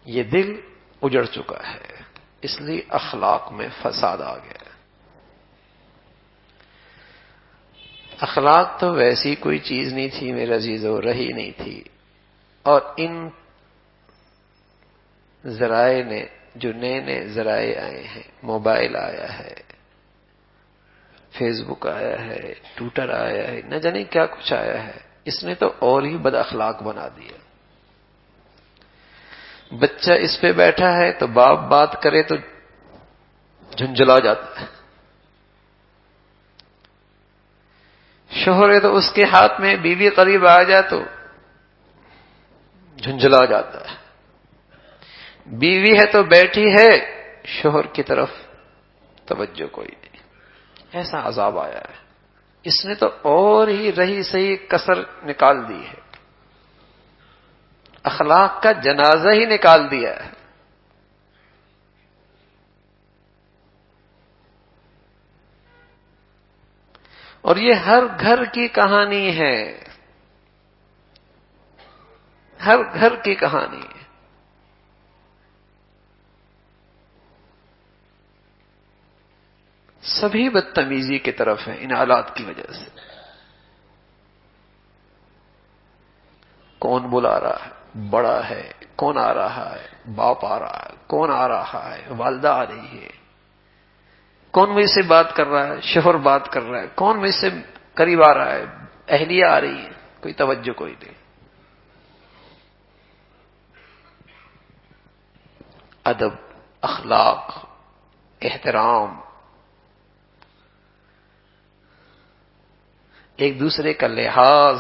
یہ دل اجڑ چکا ہے، اس لیے اخلاق میں فساد آ گیا۔ اخلاق تو ویسی کوئی چیز نہیں تھی میرے عزیزو، رہی نہیں تھی، اور ان ذرائع نے، جو نئے نئے ذرائع آئے ہیں، موبائل آیا ہے، فیس بک آیا ہے، ٹویٹر آیا ہے، نہ جانے کیا کچھ آیا ہے، اس نے تو اور ہی بد اخلاق بنا دیا۔ بچہ اس پہ بیٹھا ہے تو باپ بات کرے تو جھنجھلا جاتا ہے، شوہر ہے تو اس کے ہاتھ میں بیوی قریب آ جائے تو جھنجھلا جاتا ہے، بیوی ہے تو بیٹھی ہے، شوہر کی طرف توجہ کوئی نہیں، ایسا عذاب آیا ہے۔ اس نے تو اور ہی رہی صحیح کسر نکال دی ہے، اخلاق کا جنازہ ہی نکال دیا ہے۔ اور یہ ہر گھر کی کہانی ہے، ہر گھر کی کہانی ہے۔ سبھی بدتمیزی کی طرف ہیں ان حالات کی وجہ سے۔ کون بلا رہا ہے؟ بڑا ہے۔ کون آ رہا ہے؟ باپ آ رہا ہے۔ کون آ رہا ہے؟ والدہ آ رہی ہے۔ کون مجھ سے بات کر رہا ہے؟ شوہر بات کر رہا ہے۔ کون مجھ سے قریب آ رہا ہے؟ اہلیہ آ رہی ہے۔ کوئی توجہ کوئی نہیں۔ ادب، اخلاق، احترام، ایک دوسرے کا لحاظ،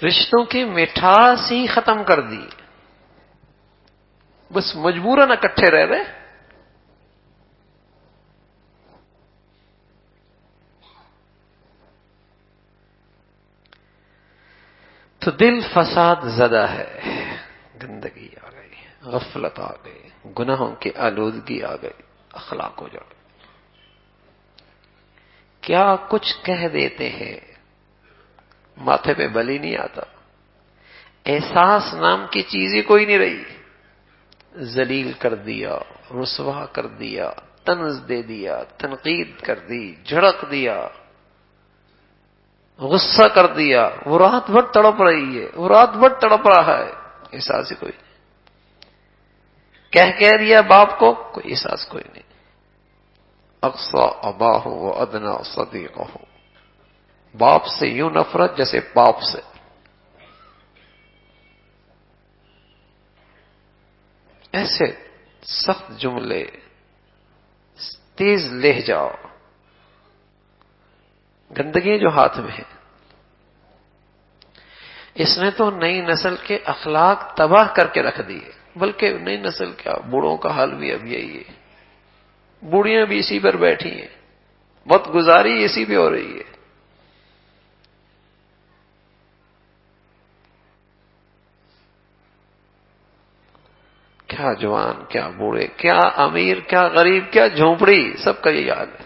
رشتوں کی مٹھاس ہی ختم کر دی۔ بس مجبوراً اکٹھے رہ رہے۔ تو دل فساد زدہ ہے، گندگی آ گئی، غفلت آ گئی، گناہوں کی آلودگی آ گئی، اخلاق ہو جائے۔ کیا کچھ کہہ دیتے ہیں، ماتھے پہ بلی نہیں آتا، احساس نام کی چیز ہی کوئی نہیں رہی، ذلیل کر دیا، رسوا کر دیا، طنز دے دیا، تنقید کر دی، جھڑک دیا، غصہ کر دیا۔ وہ رات بھر تڑپ رہی ہے، وہ رات بھر تڑپ رہا ہے، احساس ہی کوئی نہیں۔ کہہ دیا باپ کو، کوئی احساس کوئی نہیں۔ اقصی اباہ و ادنا صدیقہ، باپ سے یوں نفرت جیسے باپ سے۔ ایسے سخت جملے، تیز لہجہ، گندگی جو ہاتھ میں ہے، اس نے تو نئی نسل کے اخلاق تباہ کر کے رکھ دیے۔ بلکہ نئی نسل کیا، بوڑھوں کا حال بھی اب یہی ہے، بوڑھیاں بھی اسی پر بیٹھی ہیں، وقت گزاری اسی پہ ہو رہی ہے۔ کیا جوان، کیا بوڑھے، کیا امیر، کیا غریب، کیا جھونپڑی، سب کا یہی حال ہے۔